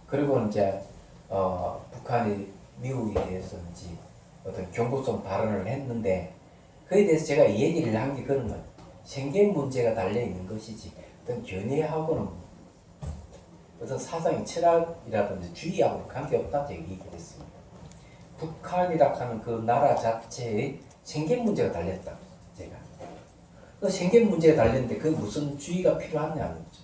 그리고 이제 북한이 미국에 대해서인지 어떤 경고성 발언을 했는데 그에 대해서 제가 이 얘기를 한 게 그런 거예요. 생계 문제가 달려 있는 것이지 어떤 견해하고는 어떤 사상의 철학이라든지 주의하고는 관계없다 제가 얘기를 했습니다. 북한이라 하는 그 나라 자체에 생계 문제가 달렸다 제가. 그 생계 문제가 달렸는데 그 무슨 주의가 필요하냐는 거죠.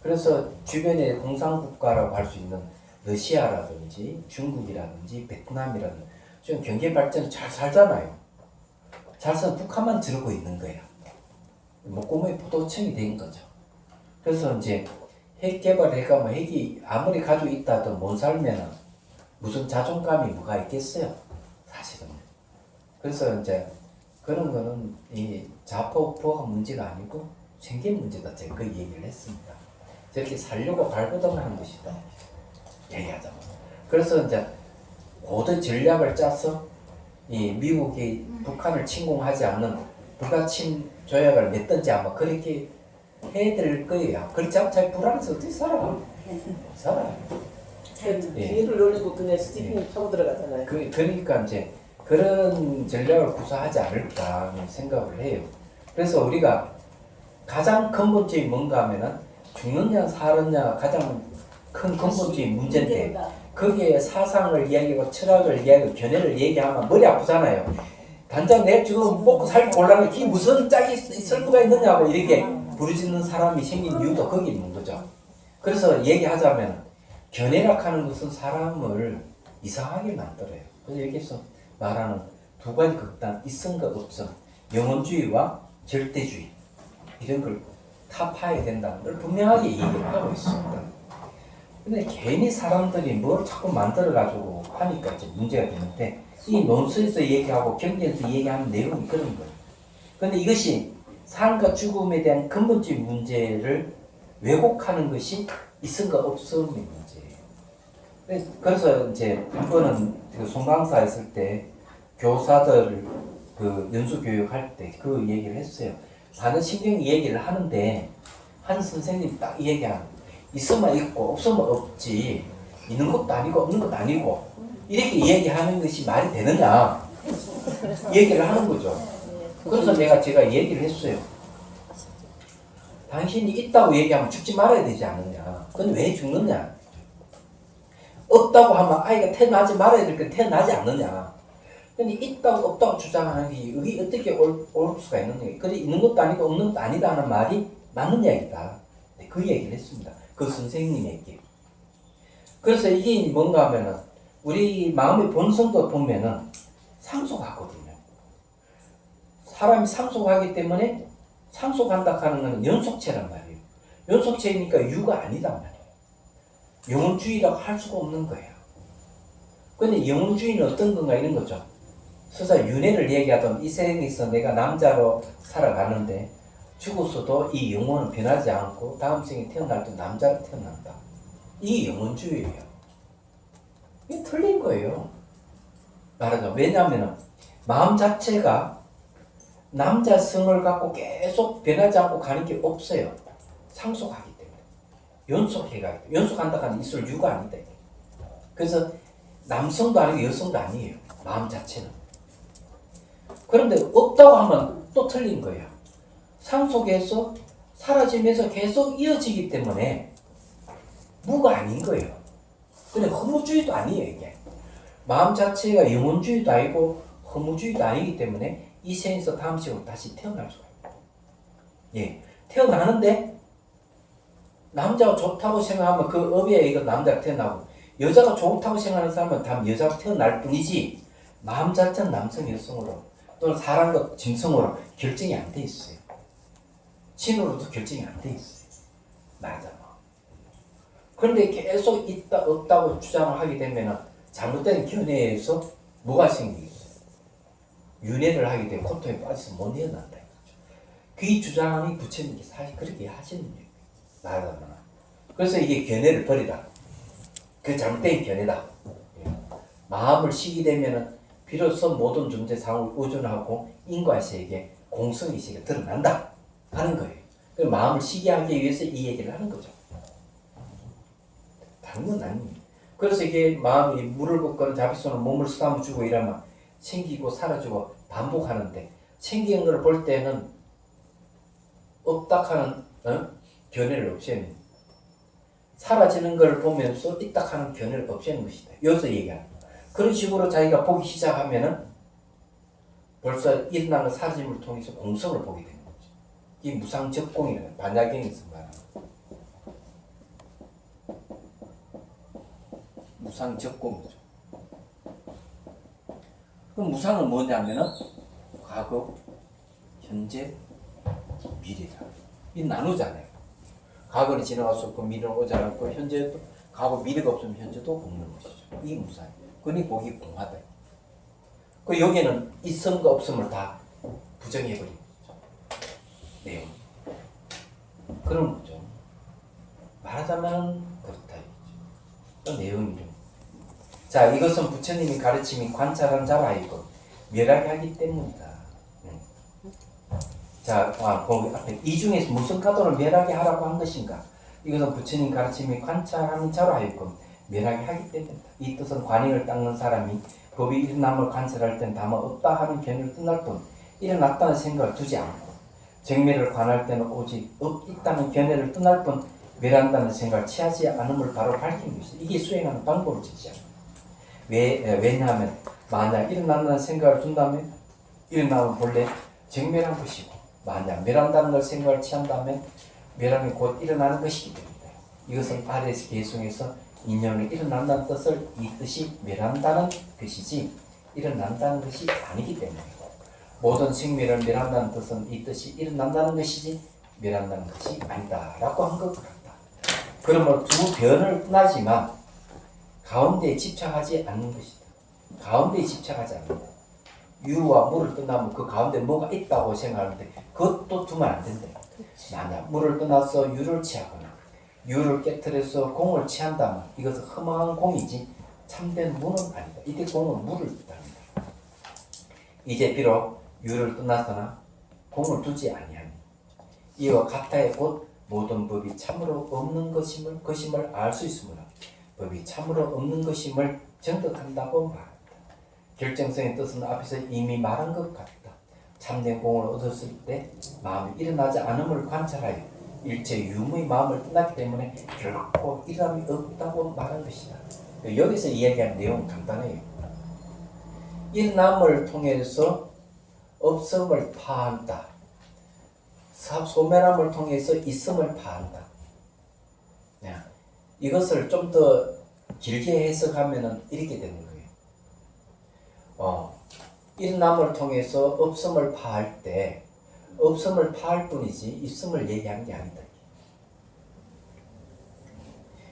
그래서 주변에 공산국가라고 할 수 있는 러시아라든지 중국이라든지 베트남이라든지 지금 경제 발전 잘 살잖아요. 잘 살면 북한만 저러고 있는 거야. 목구멍에 포도청이 된 거죠. 그래서 이제 핵 개발을 해가면 핵이 아무리 가지고 있다도 못 살면은 무슨 자존감이 뭐가 있겠어요? 사실은. 그래서 이제 그런 거는 이 좌파 우파가 문제가 아니고 생계 문제다. 제가 그 얘기를 했습니다. 저렇게 살려고 발버둥 하는 것이다. 얘기하자면. 그래서 이제 고도 전략을 짜서 이 미국이 북한을 침공하지 않는 불가침 조약을 맺든지 아마 그렇게 해야 될 거예요. 그렇지 않으면 자기 불안해서 어떻게 살아? 못 살아. 뒤를 놀리고 그냥 스티핑 타고 들어가잖아요. 그러니까 이제 그런 전략을 구사하지 않을까 하는 생각을 해요. 그래서 우리가 가장 근본적인 뭔가 하면은 죽느냐 사느냐 가장 큰 근본적인 문제인데 거기에 사상을 이야기하고 철학을 이야기하고 견해를 얘기하면 머리 아프잖아요. 단장 내 지금 먹고 살고 골라면 이 무슨 짝이 있을 수가 있느냐고 이렇게 부르짖는 사람이 생긴 이유도 거기 있는 거죠. 그래서 얘기하자면 견해라 하는 것은 사람을 이상하게 만들어요. 그래서 여기서 말하는 두 가지 극단, 있음과 없음. 영혼주의와 절대주의 이런 걸 타파해야 된다는 걸 분명하게 얘기를 하고 있습니다. 근데 괜히 사람들이 뭘 자꾸 만들어가지고 하니까 이제 문제가 되는데 이 논술에서 얘기하고 경전에서 얘기하는 내용이 그런 거예요. 근데 이것이 삶과 죽음에 대한 근본적인 문제를 왜곡하는 것이 있음과 없음의 문제예요. 그래서 이제 이거는 그 송강사 했을 때 교사들 그 연수 교육할 때 그 얘기를 했어요. 반응신경 얘기를 하는데 한 선생님이 딱 얘기하는 있으면 있고 없으면 없지 있는 것도 아니고 없는 것도 아니고 이렇게 얘기하는 것이 말이 되느냐 얘기를 하는 거죠. 그래서 제가 얘기를 했어요. 당신이 있다고 얘기하면 죽지 말아야 되지 않느냐. 근데 왜 죽느냐. 없다고 하면 아이가 태어나지 말아야 될 건 태어나지 않느냐. 근데 있다고 없다고 주장하는 게 이게 어떻게 올 수가 있느냐. 그래 있는 것도 아니고 없는 것도 아니다 하는 말이 맞는 이야기다. 네, 그 얘기를 했습니다. 그 선생님에게. 그래서 이게 뭔가 하면은 우리 마음의 본성도 보면은 상속하거든요. 사람이 상속하기 때문에 상속한다 하는 것은 연속체란 말이에요. 연속체이니까 유가 아니단 말이에요. 영혼주의라고 할 수가 없는 거예요. 근데 영혼주의는 어떤 건가 이런 거죠. 서사 윤회를 얘기하던 이 세상에서 내가 남자로 살아가는데 죽었어도 이 영혼은 변하지 않고 다음 생에 태어날 때 남자로 태어난다. 이게 영혼주의예요. 이게 틀린 거예요. 말하자면 왜냐하면 마음 자체가 남자성을 갖고 계속 변하지 않고 가는 게 없어요. 상속하기 때문에. 연속해가기 때문에. 연속한다 하는 있을 유가 아니다. 그래서 남성도 아니고 여성도 아니에요. 마음 자체는. 그런데 없다고 하면 또 틀린 거예요. 상속해서 사라지면서 계속 이어지기 때문에 무가 아닌 거예요. 근데 허무주의도 아니에요, 이게. 마음 자체가 영혼주의도 아니고 허무주의도 아니기 때문에 이 생에서 다음 생으로 다시 태어날 수가 있어요. 예. 태어나는데 남자가 좋다고 생각하면 그 업에 이거 남자가 태어나고 여자가 좋다고 생각하는 사람은 다 여자가 태어날 뿐이지 마음 자체는 남성, 여성으로 또는 사람과 짐승으로 결정이 안 돼 있어요. 신으로도 결정이 안 돼 있어요. 말하자면. 그런데 계속 있다 없다고 주장을 하게 되면 잘못된 견해에서 뭐가 생기겠어요? 윤회를 하게 되면 고통에 빠져서 못 일어난다. 그 주장이 부처님이 사실 그렇게 하시는 거예요. 말하자면. 그래서 이게 견해를 버리다. 그 잘못된 견해다. 마음을 쉬게 되면은 비로소 모든 존재 상을 의존하고 인과세에게 공성의식이 드러난다 하는 거예요. 그 마음을 쉬게 하기 위해서 이 얘기를 하는 거죠. 다른 건 아니에요. 그래서 이게 마음이 물을 붓거나 자비손을 몸을 쓰다듬어 주고 이러면 생기고 사라지고 반복하는데 생기는 걸 볼 때는 없다 하는 견해를 없애는 사라지는 걸 보면서 있다 하는 견해를 없애는 것이다. 여기서 얘기하는 그런 식으로 자기가 보기 시작하면은 벌써 일어나는 사라짐을 통해서 공성을 보게 되는 거죠. 이 무상적공이라는 반야경에서 말하는 무상적공이죠. 그럼 무상은 뭐냐면은 과거, 현재, 미래다. 이 나누잖아요. 과거는 지나갔었고 미래는 오지 않았고 현재도 과거 미래가 없으면 현재도 없는 것이죠. 이게 무상이에요. 그러니 거기 공하다. 그 여기는 있음과 없음을 다 부정해버린 거죠. 내용. 그런 거죠. 말하자면 그렇다. 그 내용이죠. 자, 이것은 부처님이 가르침이 관찰한 자라 이고 멸하게 하기 때문이다. 자, 거기 앞에 이 중에서 무슨 가도를 멸하게 하라고 한 것인가? 이것은 부처님 가르침이 관찰하는 자로 하여금 멸하게 하기 때문이다. 이 뜻은 관행을 닦는 사람이 법이 일어남을 관찰할 땐 다만 없다 하는 견해를 떠날 뿐 일어났다는 생각을 두지 않고 정멸을 관할 때는 오직 있다는 견해를 떠날 뿐 멸한다는 생각을 취하지 않음을 바로 밝힌 것이다. 이게 수행하는 방법을 제시합니다. 왜냐하면 만약 일어난다는 생각을 둔다면 일어나면 본래 정멸한 것이고 만약 멸한다는 걸 생각을 취한다면 멸함이 곧 일어나는 것이기 때문이다. 이것은 아래에서 계승해서 인연을 일어난다는 뜻을 이 뜻이 멸한다는 것이지 일어난다는 것이 아니기 때문이고 모든 생명을 멸한다는 뜻은 이 뜻이 일어난다는 것이지 멸한다는 것이 아니다라고 한 것 같다. 그러므로 두 변을 떠나지만 가운데에 집착하지 않는 것이다. 가운데에 집착하지 않는다. 유와 물을 떠나면 그 가운데 뭐가 있다고 생각하는데 그것도 두면 안 된대. 만약 물을 떠나서 유를 취하거나 유를 깨뜨려서 공을 취한다면 이것은 허망한 공이지 참된 무는 아니다. 이때 공은 물을 뜻합니다. 이제 비록 유를 떠나서나 공을 두지 아니하니 이와 같아야 곧 모든 법이 참으로 없는 것임을 알 수 있으므로 법이 참으로 없는 것임을 증득한다고 말한다. 결정성의 뜻은 앞에서 이미 말한 것 같다. 참된 공을 얻었을 때 마음이 일어나지 않음을 관찰하여 일체 유무의 마음을 떠났기 때문에 결코 일어남이 없다고 말한 것이다. 여기서 이야기하는 내용은 간단해요. 일어남을 통해서 없음을 파한다. 소멸함을 통해서 있음을 파한다. 이것을 좀 더 길게 해석하면 이렇게 되는 거예요. 일어남을 통해서 없음을 파할 때 없음을 파할 뿐이지 있음을 얘기하는 게 아니다.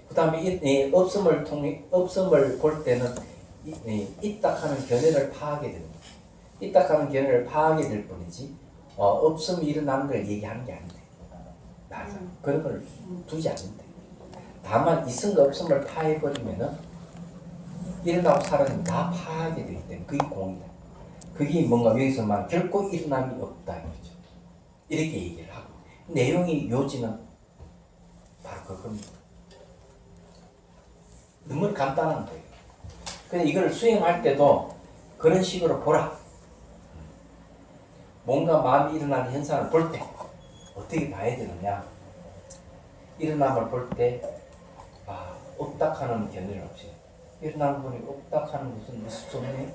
그 다음에 이 없음을 볼 때는 있다 하는 견해를 파하게 됩니다. 있다 하는 견해를 파하게 될 뿐이지 없음이 일어나는 걸 얘기하는 게 아닌데 맞아. 그런 걸 두지 않는데 다만 있음과 없음을 파해버리면은 일어나고 사라지면 다 파하게 되기 때문에 그게 공이다. 그게 뭔가 여기서만 결코 일어남이 없다 이거죠. 이렇게 얘기를 하고 내용이 요지는 바로 그겁니다. 너무 간단한 거예요. 근데 이걸 수행할 때도 그런 식으로 보라. 뭔가 마음이 일어나는 현상을 볼 때 어떻게 봐야 되느냐. 일어남을 볼 때 없다 하는 견해를 없이 일어나는 분이 없다 하는 것은 있을 수 없네.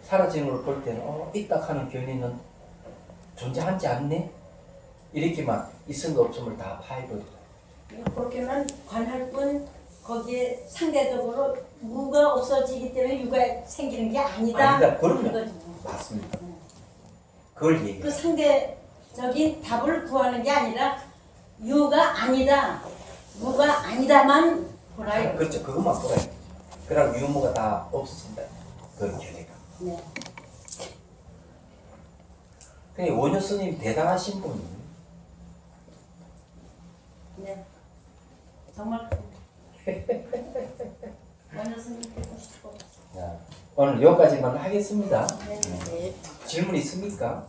사라지는 걸 볼 때는 있다 하는 견해는 존재하지 않네. 이렇게만 있음과 없음을 다 파해버리다. 그렇게만 관할 뿐 거기에 상대적으로 무가 없어지기 때문에 유가 생기는 게 아니다. 그러면 맞습니다. 그걸 얘기해. 그 상대적인 답을 구하는 게 아니라 유가 아니다, 무가 아니다만 보라요. 그렇죠. 그것만 보라요. 그럼 유무가 다 없어진다. 그런 견해가. 네. 근데 원효 스님 대단하신 분이에요. 네. 정말 원효 스님 뵙고 싶어. 오늘 여기까지만 하겠습니다. 네. 네. 질문 있습니까?